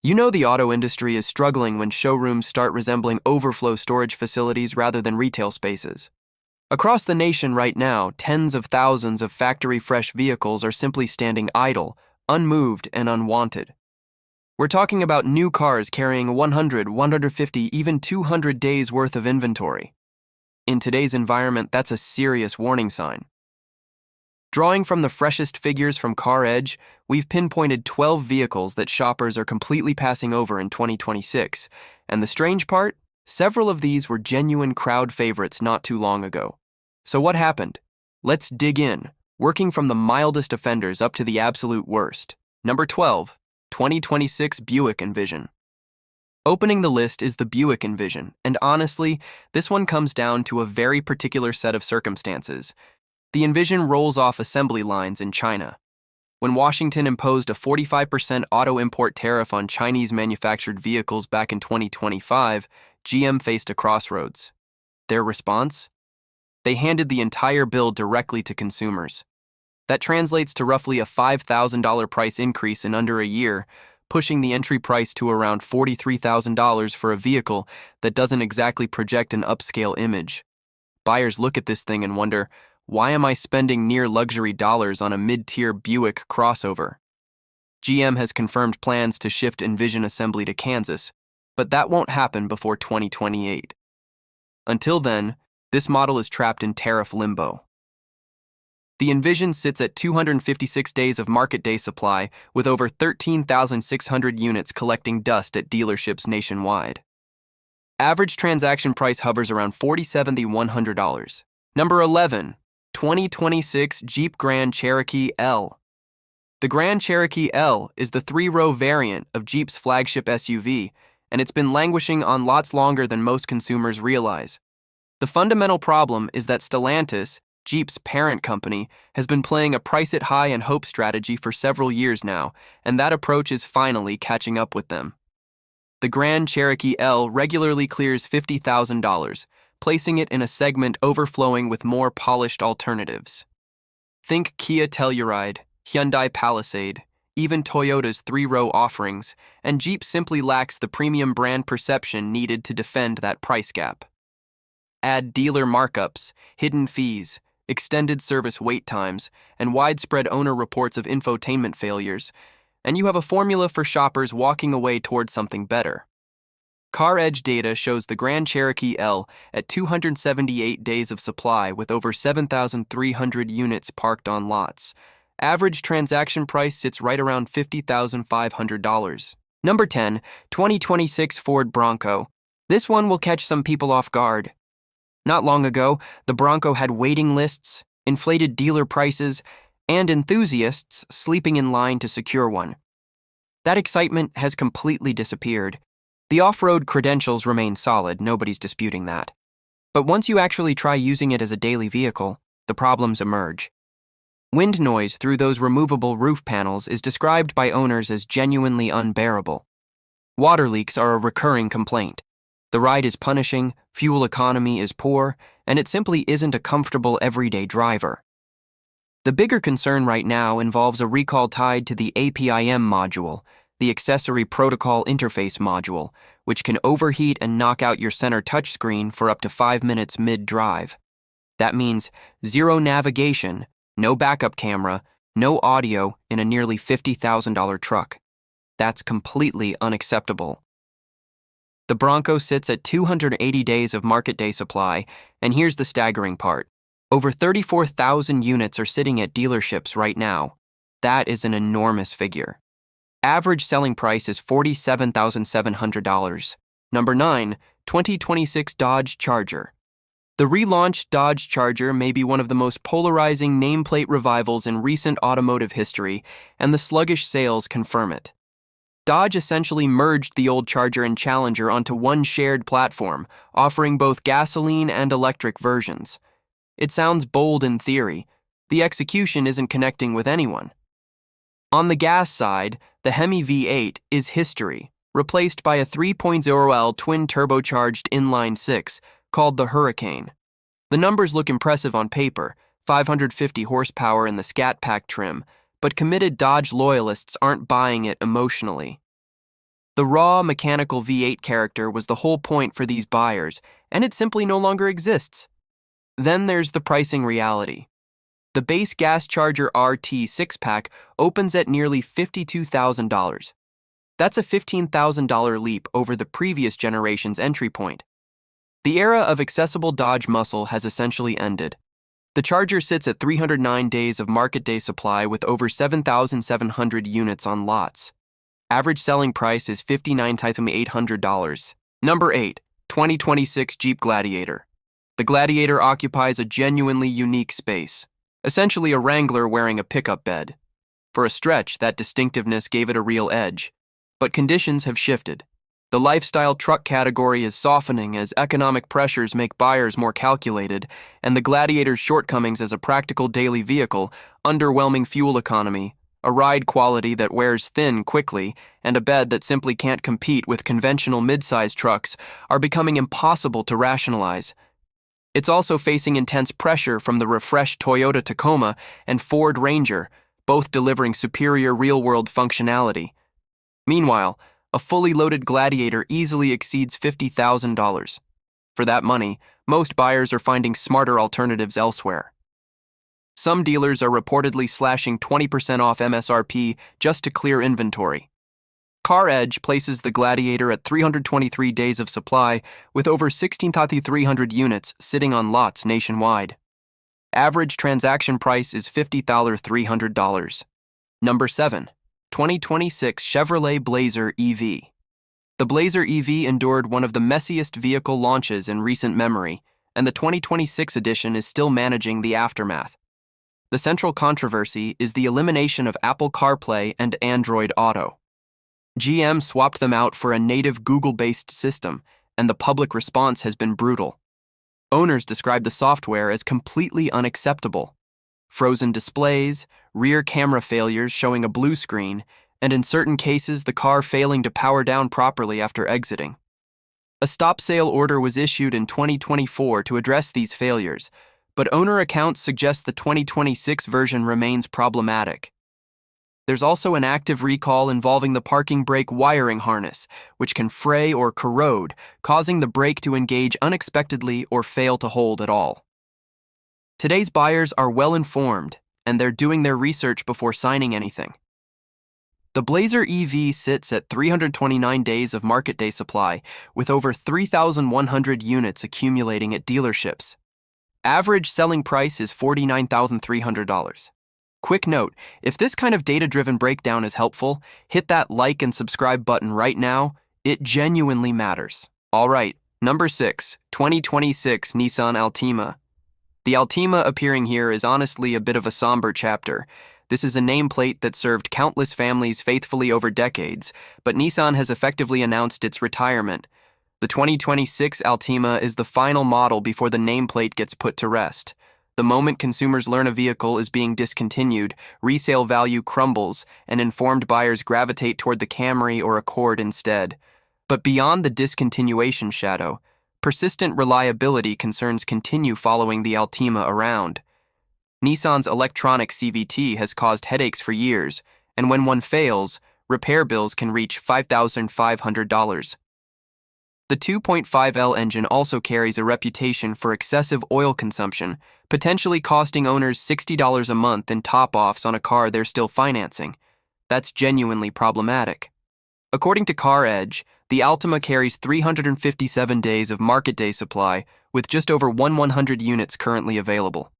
You know the auto industry is struggling when showrooms start resembling overflow storage facilities rather than retail spaces. Across the nation right now, tens of thousands of factory-fresh vehicles are simply standing idle, unmoved, and unwanted. We're talking about new cars carrying 100, 150, even 200 days' worth of inventory. In today's environment, that's a serious warning sign. Drawing from the freshest figures from Car Edge, we've pinpointed 12 vehicles that shoppers are completely passing over in 2026. And the strange part? Several of these were genuine crowd favorites not too long ago. So what happened? Let's dig in, working from the mildest offenders up to the absolute worst. Number 12, 2026 Buick Envision. Opening the list is the Buick Envision, and honestly, this one comes down to a very particular set of circumstances. The Envision rolls off assembly lines in China. When Washington imposed a 45% auto import tariff on Chinese-manufactured vehicles back in 2025, GM faced a crossroads. Their response? They handed the entire bill directly to consumers. That translates to roughly a $5,000 price increase in under a year, pushing the entry price to around $43,000 for a vehicle that doesn't exactly project an upscale image. Buyers look at this thing and wonder, why am I spending near luxury dollars on a mid-tier Buick crossover? GM has confirmed plans to shift Envision assembly to Kansas, but that won't happen before 2028. Until then, this model is trapped in tariff limbo. The Envision sits at 256 days of market day supply, with over 13,600 units collecting dust at dealerships nationwide. Average transaction price hovers around $100. Number 11. 2026 Jeep Grand Cherokee L. The Grand Cherokee L is the three-row variant of Jeep's flagship SUV, and it's been languishing on lots longer than most consumers realize. The fundamental problem is that Stellantis, Jeep's parent company, has been playing a price-it-high and hope strategy for several years now, and that approach is finally catching up with them. The Grand Cherokee L regularly clears $50,000, placing it in a segment overflowing with more polished alternatives. Think Kia Telluride, Hyundai Palisade, even Toyota's three-row offerings, and Jeep simply lacks the premium brand perception needed to defend that price gap. Add dealer markups, hidden fees, extended service wait times, and widespread owner reports of infotainment failures, and you have a formula for shoppers walking away towards something better. Car Edge data shows the Grand Cherokee L at 278 days of supply with over 7,300 units parked on lots. Average transaction price sits right around $50,500. Number 10, 2026 Ford Bronco. This one will catch some people off guard. Not long ago, the Bronco had waiting lists, inflated dealer prices, and enthusiasts sleeping in line to secure one. That excitement has completely disappeared. The off-road credentials remain solid, nobody's disputing that. But once you actually try using it as a daily vehicle, the problems emerge. Wind noise through those removable roof panels is described by owners as genuinely unbearable. Water leaks are a recurring complaint. The ride is punishing, fuel economy is poor, and it simply isn't a comfortable everyday driver. The bigger concern right now involves a recall tied to the APIM module, the Accessory Protocol Interface module, which can overheat and knock out your center touchscreen for up to 5 minutes mid-drive. That means zero navigation, no backup camera, no audio in a nearly $50,000 truck. That's completely unacceptable. The Bronco sits at 280 days of market day supply, and here's the staggering part. Over 34,000 units are sitting at dealerships right now. That is an enormous figure. Average selling price is $47,700. Number 9, 2026 Dodge Charger. The relaunched Dodge Charger may be one of the most polarizing nameplate revivals in recent automotive history, and the sluggish sales confirm it. Dodge essentially merged the old Charger and Challenger onto one shared platform, offering both gasoline and electric versions. It sounds bold in theory. The execution isn't connecting with anyone. On the gas side, the Hemi V8 is history, replaced by a 3.0L twin-turbocharged inline-six called the Hurricane. The numbers look impressive on paper, 550 horsepower in the Scat Pack trim, but committed Dodge loyalists aren't buying it emotionally. The raw mechanical V8 character was the whole point for these buyers, and it simply no longer exists. Then there's the pricing reality. The base gas charger RT 6-pack opens at nearly $52,000. That's a $15,000 leap over the previous generation's entry point. The era of accessible Dodge muscle has essentially ended. The Charger sits at 309 days of market day supply with over 7,700 units on lots. Average selling price is $59,800. Number 8. 2026 Jeep Gladiator. The Gladiator occupies a genuinely unique space, essentially a Wrangler wearing a pickup bed. For a stretch, that distinctiveness gave it a real edge. But conditions have shifted. The lifestyle truck category is softening as economic pressures make buyers more calculated, and the Gladiator's shortcomings as a practical daily vehicle, underwhelming fuel economy, a ride quality that wears thin quickly, and a bed that simply can't compete with conventional mid-size trucks are becoming impossible to rationalize. It's also facing intense pressure from the refreshed Toyota Tacoma and Ford Ranger, both delivering superior real-world functionality. Meanwhile, a fully loaded Gladiator easily exceeds $50,000. For that money, most buyers are finding smarter alternatives elsewhere. Some dealers are reportedly slashing 20% off MSRP just to clear inventory. CarEdge places the Gladiator at 323 days of supply with over 16,300 units sitting on lots nationwide. Average transaction price is $50,300. Number 7. 2026 Chevrolet Blazer EV. The Blazer EV endured one of the messiest vehicle launches in recent memory, and the 2026 edition is still managing the aftermath. The central controversy is the elimination of Apple CarPlay and Android Auto. GM swapped them out for a native Google-based system, and the public response has been brutal. Owners describe the software as completely unacceptable. Frozen displays, rear camera failures showing a blue screen, and in certain cases the car failing to power down properly after exiting. A stop sale order was issued in 2024 to address these failures, but owner accounts suggest the 2026 version remains problematic. There's also an active recall involving the parking brake wiring harness, which can fray or corrode, causing the brake to engage unexpectedly or fail to hold at all. Today's buyers are well informed, and they're doing their research before signing anything. The Blazer EV sits at 329 days of market day supply, with over 3,100 units accumulating at dealerships. Average selling price is $49,300. Quick note, if this kind of data-driven breakdown is helpful, hit that like and subscribe button right now. It genuinely matters. All right, number 6, 2026 Nissan Altima. The Altima appearing here is honestly a bit of a somber chapter. This is a nameplate that served countless families faithfully over decades, but Nissan has effectively announced its retirement. The 2026 Altima is the final model before the nameplate gets put to rest. The moment consumers learn a vehicle is being discontinued, resale value crumbles, and informed buyers gravitate toward the Camry or Accord instead. But beyond the discontinuation shadow, persistent reliability concerns continue following the Altima around. Nissan's electronic CVT has caused headaches for years, and when one fails, repair bills can reach $5,500. The 2.5L engine also carries a reputation for excessive oil consumption, potentially costing owners $60 a month in top-offs on a car they're still financing. That's genuinely problematic. According to CarEdge, the Altima carries 357 days of market day supply, with just over 100 units currently available.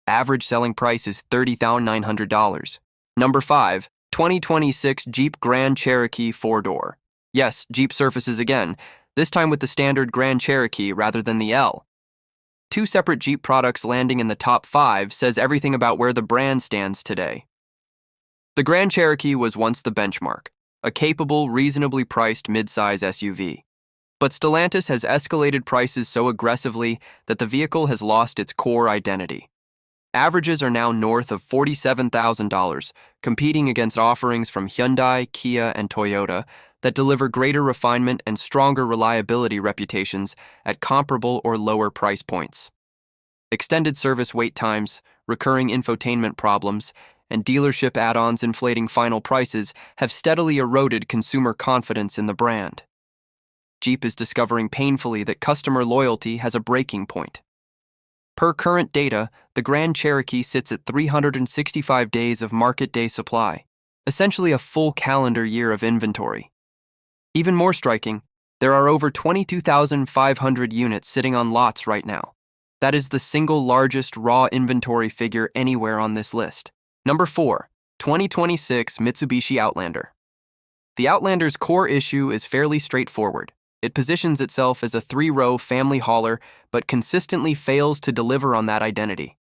Average selling price is $30,900. Number 5, 2026 Jeep Grand Cherokee 4-door. Yes, Jeep surfaces again, this time with the standard Grand Cherokee rather than the L. Two separate Jeep products landing in the top 5 says everything about where the brand stands today. The Grand Cherokee was once the benchmark, a capable, reasonably priced mid-size SUV. But Stellantis has escalated prices so aggressively that the vehicle has lost its core identity. Averages are now north of $47,000, competing against offerings from Hyundai, Kia, and Toyota that deliver greater refinement and stronger reliability reputations at comparable or lower price points. Extended service wait times, recurring infotainment problems, and dealership add-ons inflating final prices have steadily eroded consumer confidence in the brand. Jeep is discovering painfully that customer loyalty has a breaking point. Per current data, the Grand Cherokee sits at 365 days of market day supply, essentially a full calendar year of inventory. Even more striking, there are over 22,500 units sitting on lots right now. That is the single largest raw inventory figure anywhere on this list. Number 4, 2026 Mitsubishi Outlander. The Outlander's core issue is fairly straightforward. It positions itself as a 3-row family hauler, but consistently fails to deliver on that identity.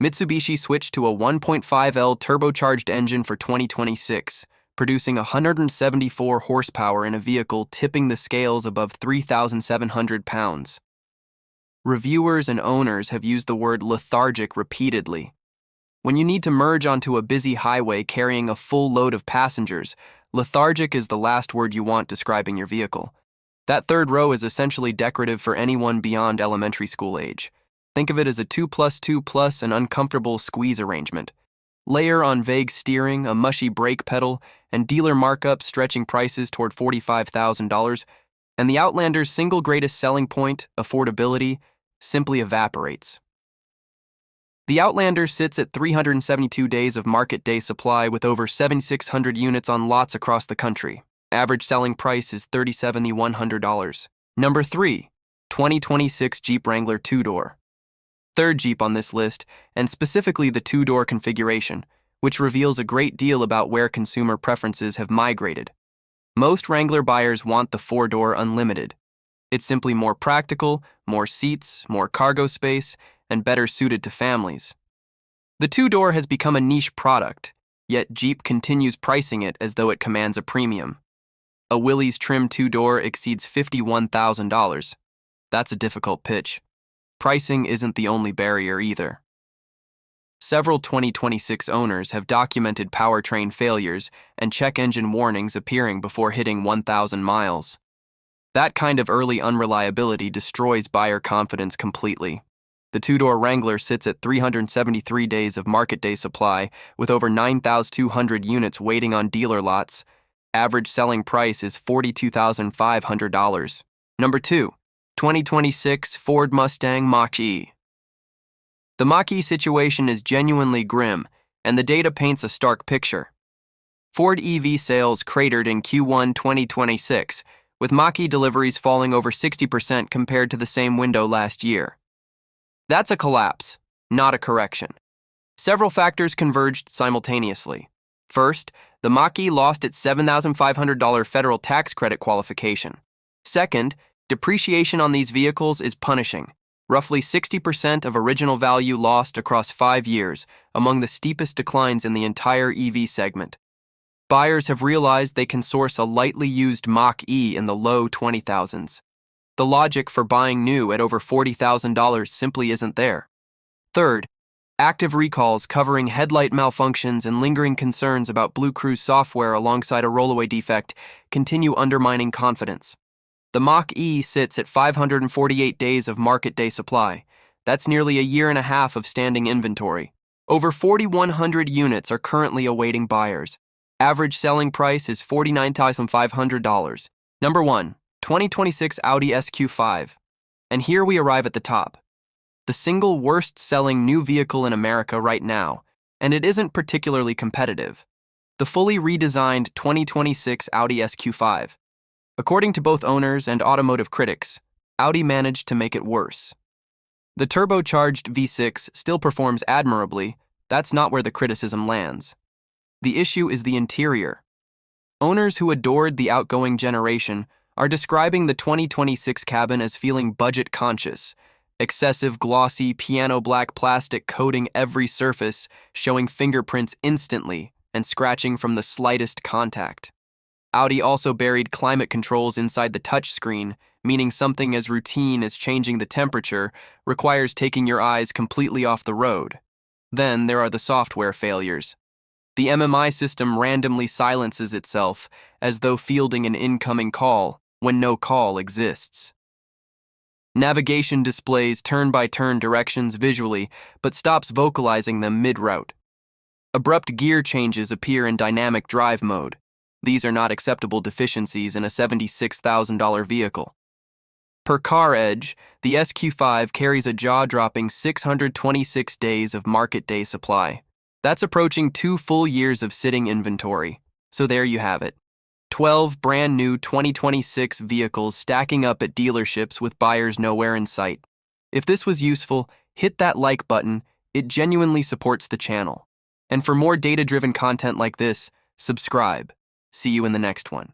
Mitsubishi switched to a 1.5L turbocharged engine for 2026, producing 174 horsepower in a vehicle tipping the scales above 3,700 pounds. Reviewers and owners have used the word lethargic repeatedly. When you need to merge onto a busy highway carrying a full load of passengers, lethargic is the last word you want describing your vehicle. That third row is essentially decorative for anyone beyond elementary school age. Think of it as a 2+2+ an uncomfortable squeeze arrangement. Layer on vague steering, a mushy brake pedal, and dealer markups stretching prices toward $45,000, and the Outlander's single greatest selling point, affordability, simply evaporates. The Outlander sits at 372 days of market day supply with over 7,600 units on lots across the country. Average selling price is $37,100. Number 3, 2026 Jeep Wrangler 2-door. Third Jeep on this list, and specifically the 2-door configuration, which reveals a great deal about where consumer preferences have migrated. Most Wrangler buyers want the 4-door Unlimited. It's simply more practical, more seats, more cargo space, and better suited to families. The 2-door has become a niche product, yet Jeep continues pricing it as though it commands a premium. A Willys trim 2-door exceeds $51,000. That's a difficult pitch. Pricing isn't the only barrier either. Several 2026 owners have documented powertrain failures and check engine warnings appearing before hitting 1,000 miles. That kind of early unreliability destroys buyer confidence completely. The 2-door Wrangler sits at 373 days of market day supply with over 9,200 units waiting on dealer lots. Average selling price is $42,500. Number 2, 2026 Ford Mustang Mach-E. The Mach-E situation is genuinely grim, and the data paints a stark picture. Ford EV sales cratered in Q1 2026, with Mach-E deliveries falling over 60% compared to the same window last year. That's a collapse, not a correction. Several factors converged simultaneously. First, the Mach-E lost its $7,500 federal tax credit qualification. Second, depreciation on these vehicles is punishing. Roughly 60% of original value lost across 5 years, among the steepest declines in the entire EV segment. Buyers have realized they can source a lightly used Mach-E in the low 20,000s. The logic for buying new at over $40,000 simply isn't there. Third, active recalls covering headlight malfunctions and lingering concerns about Blue Cruise software alongside a rollaway defect continue undermining confidence. The Mach-E sits at 548 days of market day supply. That's nearly a year and a half of standing inventory. Over 4,100 units are currently awaiting buyers. Average selling price is $49,500. Number 1, 2026 Audi SQ5. And here we arrive at the top. The single worst-selling new vehicle in America right now, and it isn't particularly competitive. The fully redesigned 2026 Audi SQ5. According to both owners and automotive critics, Audi managed to make it worse. The turbocharged V6 still performs admirably. That's not where the criticism lands. The issue is the interior. Owners who adored the outgoing generation are describing the 2026 cabin as feeling budget-conscious. Excessive glossy piano black plastic coating every surface, showing fingerprints instantly and scratching from the slightest contact. Audi also buried climate controls inside the touchscreen, meaning something as routine as changing the temperature requires taking your eyes completely off the road. Then there are the software failures. The MMI system randomly silences itself as though fielding an incoming call when no call exists. Navigation displays turn-by-turn directions visually, but stops vocalizing them mid-route. Abrupt gear changes appear in dynamic drive mode. These are not acceptable deficiencies in a $76,000 vehicle. Per Car Edge, the SQ5 carries a jaw-dropping 626 days of market day supply. That's approaching 2 full years of sitting inventory. So there you have it. 12 brand new 2026 vehicles stacking up at dealerships with buyers nowhere in sight. If this was useful, hit that like button. It genuinely supports the channel. And for more data-driven content like this, subscribe. See you in the next one.